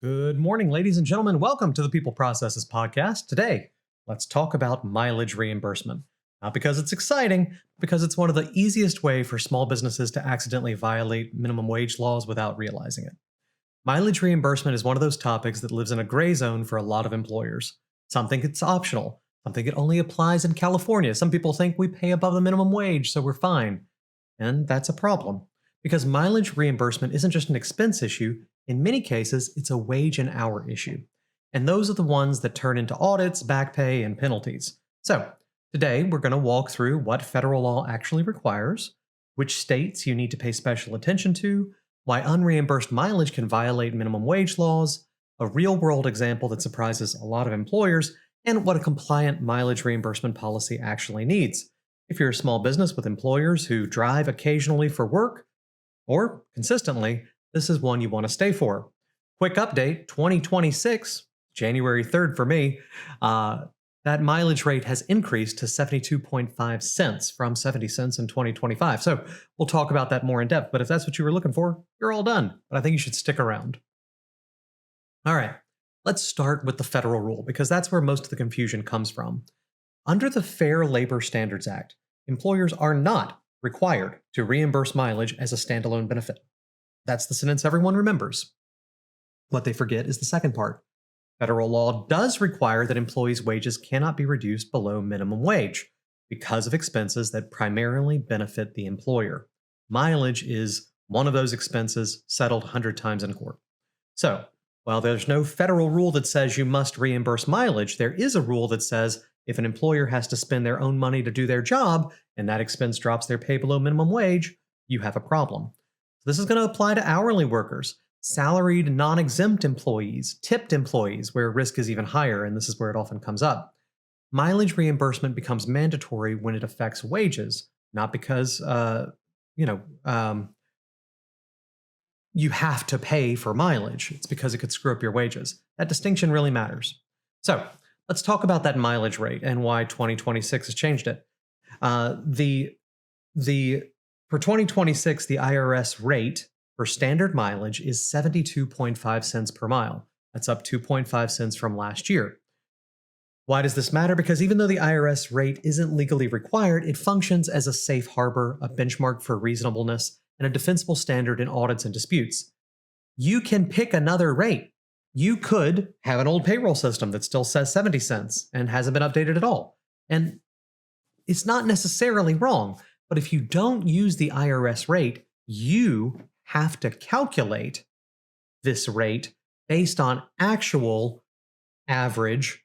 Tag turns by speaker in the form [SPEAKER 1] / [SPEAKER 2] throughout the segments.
[SPEAKER 1] Good morning, ladies and gentlemen. Welcome to the People Processes podcast. Today, let's talk about mileage reimbursement. Not because it's exciting, because it's one of the easiest way for small businesses to accidentally violate minimum wage laws without realizing it. Mileage reimbursement is one of those topics that lives in a gray zone for a lot of employers. Some think it's optional. Some think it only applies in California. Some people think we pay above the minimum wage, so we're fine. And that's a problem, because mileage reimbursement isn't just an expense issue. In many cases, it's a wage and hour issue. And those are the ones that turn into audits, back pay, and penalties. So, today we're going to walk through what federal law actually requires, which states you need to pay special attention to, why unreimbursed mileage can violate minimum wage laws, a real-world example that surprises a lot of employers, and what a compliant mileage reimbursement policy actually needs. If you're a small business with employers who drive occasionally for work, or consistently, this is one you want to stay for. Quick update, 2026, January 3rd for me, that mileage rate has increased to 72.5 cents from 70 cents in 2025. So we'll talk about that more in depth, but if that's what you were looking for, you're all done. But I think you should stick around. All right, let's start with the federal rule, because that's where most of the confusion comes from. Under the Fair Labor Standards Act, employers are not required to reimburse mileage as a standalone benefit. That's the sentence everyone remembers. What they forget is the second part. Federal law does require that employees' wages cannot be reduced below minimum wage because of expenses that primarily benefit the employer. Mileage is one of those expenses settled 100 times in court. So, while there's no federal rule that says you must reimburse mileage, there is a rule that says if an employer has to spend their own money to do their job and that expense drops their pay below minimum wage, you have a problem. This is going to apply to hourly workers, salaried non-exempt employees, tipped employees, where risk is even higher, and this is where it often comes up. Mileage reimbursement becomes mandatory when it affects wages, not because, you have to pay for mileage. It's because it could screw up your wages. That distinction really matters. So let's talk about that mileage rate and why 2026 has changed it. For 2026, the IRS rate for standard mileage is 72.5 cents per mile. That's up 2.5 cents from last year. Why does this matter? Because even though the IRS rate isn't legally required, it functions as a safe harbor, a benchmark for reasonableness, and a defensible standard in audits and disputes. You can pick another rate. You could have an old payroll system that still says 70 cents and hasn't been updated at all. And it's not necessarily wrong. But if you don't use the IRS rate, you have to calculate this rate based on actual average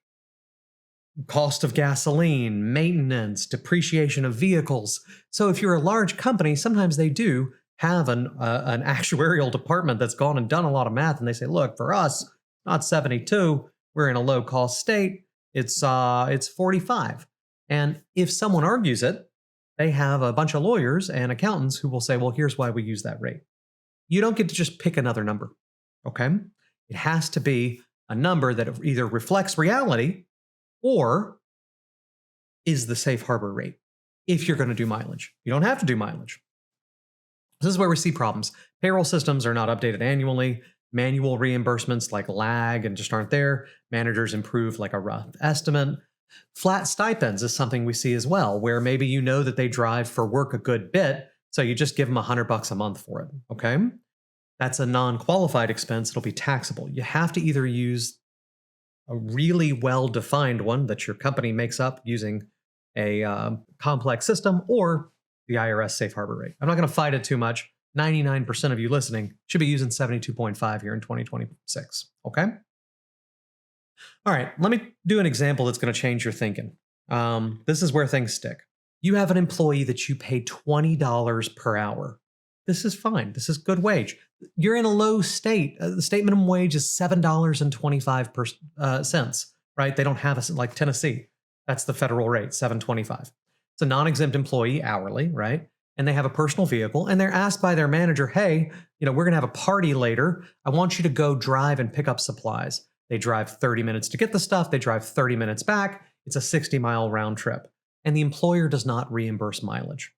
[SPEAKER 1] cost of gasoline, maintenance, depreciation of vehicles. So if you're a large company, sometimes they do have an actuarial department that's gone and done a lot of math, and they say, look, for us, not 72, we're in a low-cost state, it's 45. And if someone argues it, they have a bunch of lawyers and accountants who will say, well, here's why we use that rate. You don't get to just pick another number, okay? It has to be a number that either reflects reality or is the safe harbor rate if you're going to do mileage. You don't have to do mileage. This is where we see problems. Payroll systems are not updated annually. Manual reimbursements like lag and just aren't there. Managers improve like a rough estimate. Flat stipends is something we see as well, where maybe you know that they drive for work a good bit, so you just give them $100 a month for it, okay? That's a non-qualified expense. It'll be taxable. You have to either use a really well-defined one that your company makes up using a complex system or the IRS safe harbor rate. I'm not going to fight it too much. 99% of you listening should be using 72.5 here in 2026, okay? All right, let me do an example that's going to change your thinking. This is where things stick. You have an employee that you pay $20 per hour. This is fine. This is good wage. You're in a low state. The state minimum wage is $7.25, right? They don't have like Tennessee. That's the federal rate, $7.25. It's a non-exempt employee hourly, right? And they have a personal vehicle, and they're asked by their manager, hey, we're going to have a party later. I want you to go drive and pick up supplies. They drive 30 minutes to get the stuff. They drive 30 minutes back. It's a 60-mile round trip. And the employer does not reimburse mileage.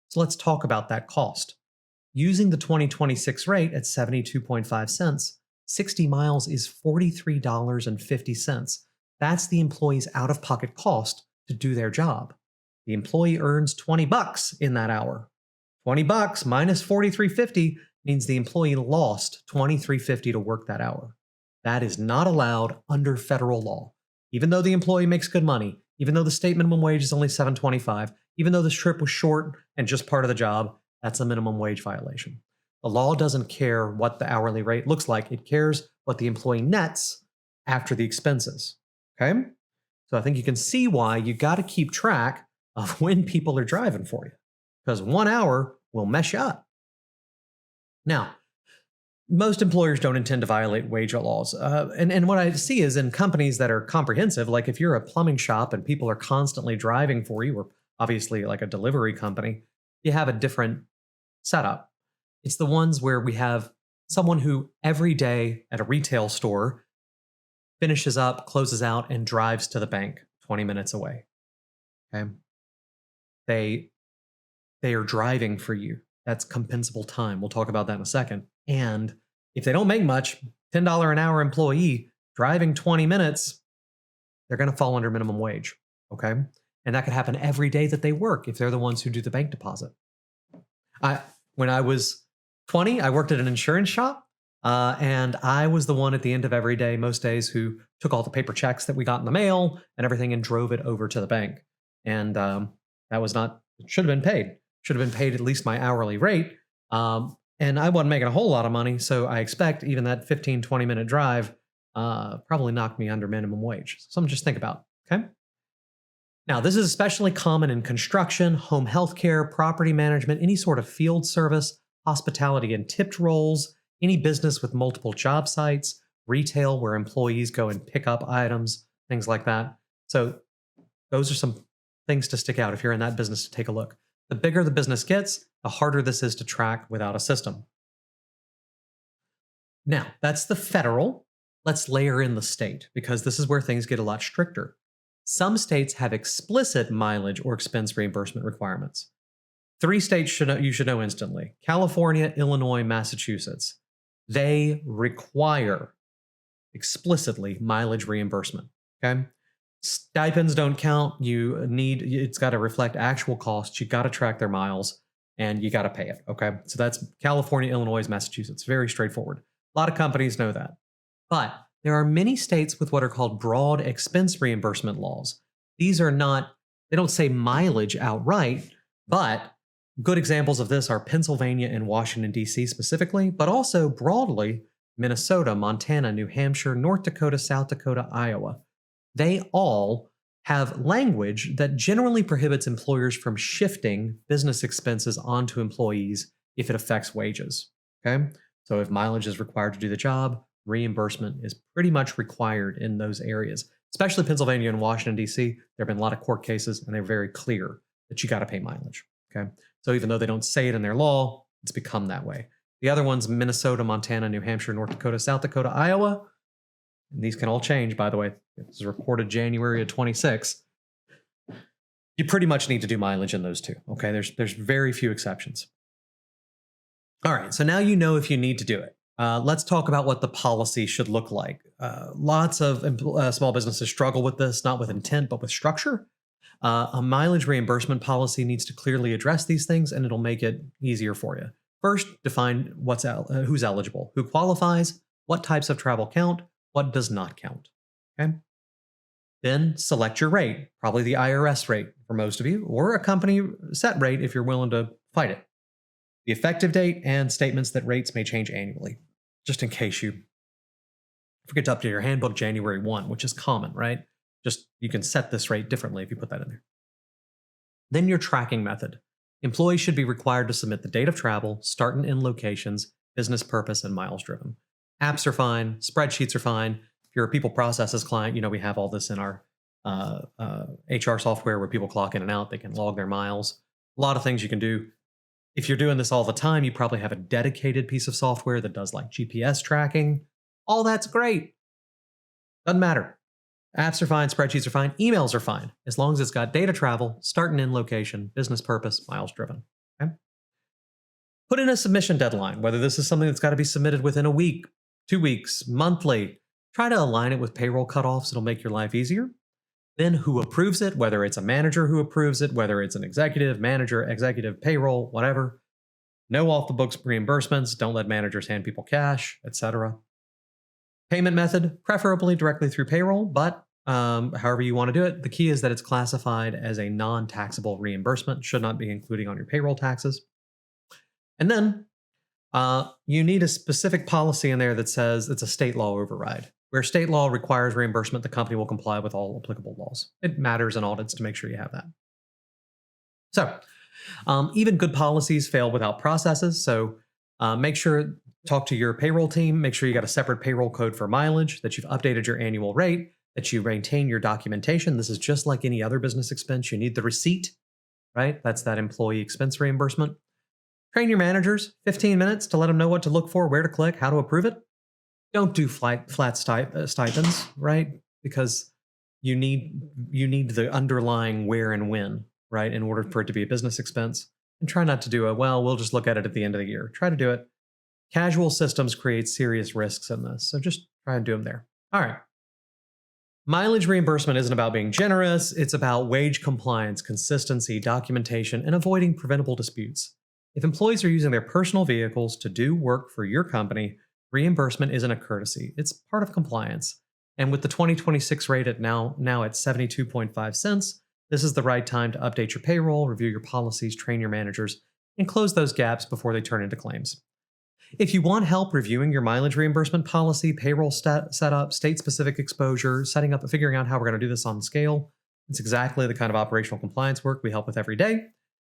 [SPEAKER 1] So let's talk about that cost. Using the 2026 rate at 72.5 cents, 60 miles is $43.50. That's the employee's out-of-pocket cost to do their job. The employee earns 20 bucks in that hour. 20 bucks minus 43.50 means the employee lost 23.50 to work that hour. That is not allowed under federal law. Even though the employee makes good money, even though the state minimum wage is only $7.25, even though this trip was short and just part of the job, that's a minimum wage violation. The law doesn't care what the hourly rate looks like. It cares what the employee nets after the expenses. Okay? So I think you can see why you got to keep track of when people are driving for you, because 1 hour will mess you up. Now, most employers don't intend to violate wage laws. And what I see is in companies that are comprehensive, like if you're a plumbing shop and people are constantly driving for you, or obviously like a delivery company, you have a different setup. It's the ones where we have someone who every day at a retail store finishes up, closes out, and drives to the bank 20 minutes away. Okay? They are driving for you. That's compensable time. We'll talk about that in a second. And if they don't make much, $10 an hour employee driving 20 minutes, they're going to fall under minimum wage. Okay? And that could happen every day that they work if they're the ones who do the bank deposit. When I was 20, I worked at an insurance shop, and I was the one at the end of every day, most days, who took all the paper checks that we got in the mail and everything and drove it over to the bank. And that was not, it should have been paid. Should have been paid at least my hourly rate. And I wasn't making a whole lot of money, so I expect even that 15, 20-minute drive probably knocked me under minimum wage. Something to just think about, okay? Now, this is especially common in construction, home healthcare, property management, any sort of field service, hospitality and tipped roles, any business with multiple job sites, retail where employees go and pick up items, things like that. So those are some things to stick out if you're in that business to take a look. The bigger the business gets, the harder this is to track without a system. Now, that's the federal. Let's layer in the state, because this is where things get a lot stricter. Some states have explicit mileage or expense reimbursement requirements. 3 states you should know instantly: California, Illinois, Massachusetts. They require explicitly mileage reimbursement. Okay? Stipends don't count. It's got to reflect actual costs. You got to track their miles and you got to pay it. Okay. So that's California, Illinois, Massachusetts. Very straightforward. A lot of companies know that. But there are many states with what are called broad expense reimbursement laws. These are not, they don't say mileage outright, but good examples of this are Pennsylvania and Washington, D.C. specifically, but also broadly Minnesota, Montana, New Hampshire, North Dakota, South Dakota, Iowa. They all have language that generally prohibits employers from shifting business expenses onto employees if it affects wages. Okay? So if mileage is required to do the job, reimbursement is pretty much required in those areas. Especially Pennsylvania and Washington, D.C., there have been a lot of court cases, and they're very clear that you got to pay mileage. Okay? So even though they don't say it in their law, it's become that way. The other ones, Minnesota, Montana, New Hampshire, North Dakota, South Dakota, Iowa, and these can all change, by the way. This is reported January of 26. You pretty much need to do mileage in those two. Okay, there's very few exceptions. All right, so now you know if you need to do it. Let's talk about what the policy should look like. Lots of small businesses struggle with this, not with intent, but with structure. A mileage reimbursement policy needs to clearly address these things, and it'll make it easier for you. First, define who's eligible, who qualifies, what types of travel count, what does not count. Okay. Then select your rate, probably the IRS rate for most of you, or a company set rate if you're willing to fight it. The effective date and statements that rates may change annually, just in case you forget to update your handbook January 1, which is common, right? Just you can set this rate differently if you put that in there. Then your tracking method. Employees should be required to submit the date of travel, start and end locations, business purpose, and miles driven. Apps are fine. Spreadsheets are fine. If you're a people processes client, you know we have all this in our HR software where people clock in and out. They can log their miles. A lot of things you can do. If you're doing this all the time, you probably have a dedicated piece of software that does like GPS tracking. All that's great. Doesn't matter. Apps are fine. Spreadsheets are fine. Emails are fine. As long as it's got data travel, start and end location, business purpose, miles driven. Okay? Put in a submission deadline, whether this is something that's got to be submitted within a week, 2 weeks, monthly. Try to align it with payroll cutoffs. It'll make your life easier. Then who approves it, whether it's a manager who approves it, whether it's an executive, manager, executive, payroll, whatever. No off-the-books reimbursements. Don't let managers hand people cash, etc. Payment method, preferably directly through payroll, but however you want to do it. The key is that it's classified as a non-taxable reimbursement, should not be including on your payroll taxes. And then you need a specific policy in there that says it's a state law override. Where state law requires reimbursement, the company will comply with all applicable laws. It matters in audits to make sure you have that. So even good policies fail without processes. So make sure, talk to your payroll team, make sure you got a separate payroll code for mileage, that you've updated your annual rate, that you maintain your documentation. This is just like any other business expense. You need the receipt, right? That's that employee expense reimbursement. Train your managers 15 minutes to let them know what to look for, where to click, how to approve it. Don't do flat stipends, right? Because you need the underlying where and when, right, in order for it to be a business expense. And try not to do we'll just look at it at the end of the year. Try to do it. Casual systems create serious risks in this, so just try and do them there. All right. Mileage reimbursement isn't about being generous. It's about wage compliance, consistency, documentation, and avoiding preventable disputes. If employees are using their personal vehicles to do work for your company, reimbursement isn't a courtesy. It's part of compliance. And with the 2026 rate at now at 72.5 cents, this is the right time to update your payroll, review your policies, train your managers, and close those gaps before they turn into claims. If you want help reviewing your mileage reimbursement policy, payroll setup, state-specific exposure, figuring out how we're going to do this on scale, it's exactly the kind of operational compliance work we help with every day.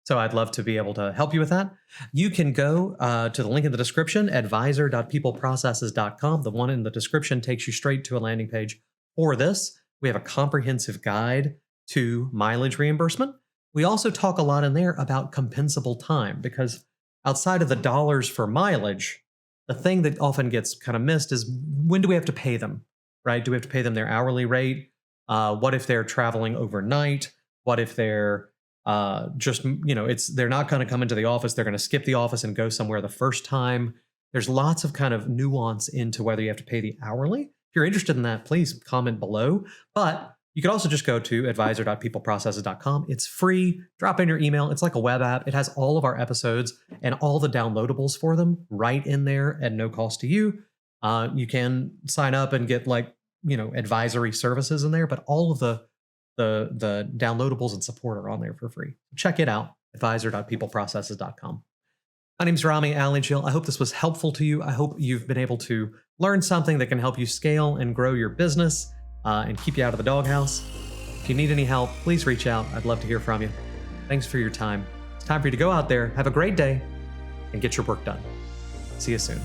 [SPEAKER 1] So I'd love to be able to help you with that. You can go to the link in the description, advisor.peopleprocesses.com. The one in the description takes you straight to a landing page for this. We have a comprehensive guide to mileage reimbursement. We also talk a lot in there about compensable time, because outside of the dollars for mileage, the thing that often gets kind of missed is, when do we have to pay them, right? Do we have to pay them their hourly rate? What if they're traveling overnight? What if they're they're not going to come into the office. They're going to skip the office and go somewhere the first time. There's lots of kind of nuance into whether you have to pay the hourly. If you're interested in that, please comment below. But you could also just go to advisor.peopleprocesses.com. It's free. Drop in your email. It's like a web app. It has all of our episodes and all the downloadables for them right in there at no cost to you. You can sign up and get advisory services in there, but all of the downloadables and support are on there for free. Check it out, advisor.peopleprocesses.com. My name's Rhamy Alejeal. I hope this was helpful to you. I hope you've been able to learn something that can help you scale and grow your business and keep you out of the doghouse. If you need any help, please reach out. I'd love to hear from you. Thanks for your time. It's time for you to go out there, have a great day, and get your work done. See you soon.